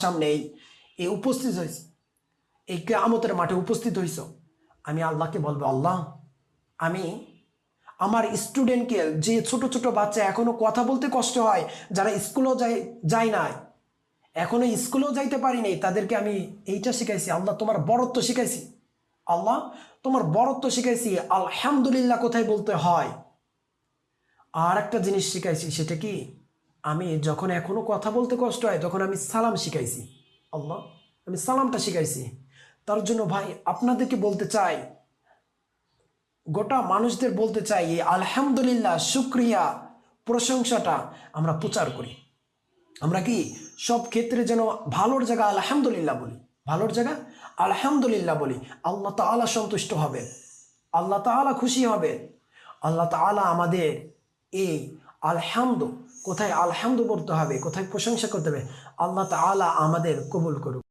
সামনে এই উপস্থিত হয়েছে, এই কিয়ামতের মাঠে উপস্থিত হইছ, আমি আল্লাহকে বলবো, আল্লাহ আমি আমার স্টুডেন্টকে, যে ছোট ছোট বাচ্চা এখনো কথা বলতে কষ্ট হয়, যারা স্কুলেও যায় নাই, এখনো স্কুলেও যাইতে পারিনি, তাদেরকে আমি এইটা শিখাইছি। আল্লাহ তোমার বরত্ব শিখাইছি, আল্লাহ তোমার বরত্ব শিখাইছি, আলহামদুলিল্লাহ কোথায় বলতে হয়। আর একটা জিনিস শিখাইছি, সেটা কি, আমি যখন এখনো কথা বলতে কষ্ট হয় তখন আমি সালাম শিখাইছি। আল্লাহ আমি সালামটা শিখাইছি। তার জন্য ভাই আপনাদেরকে বলতে চাই, গোটা মানুষদের বলতে চাই, এই আলহামদুলিল্লাহ, শুক্রিয়া, প্রশংসাটা আমরা প্রচার করি। আমরা কি সব ক্ষেত্রে যেন ভালোর জায়গা আলহামদুলিল্লাহ বলি, ভালোর জায়গা আলহামদুলিল্লাহ বলি। আল্লাহ তাআলা সন্তুষ্ট হবে, আল্লাহ তাআলা খুশি হবে, আল্লাহ তাআলা আমাদের এই আলহামদু, কোথায় আলহামদু বলতে হবে, কোথায় প্রশংসা করতে হবে, আল্লাহ তাআলা আমাদের কবুল করুক।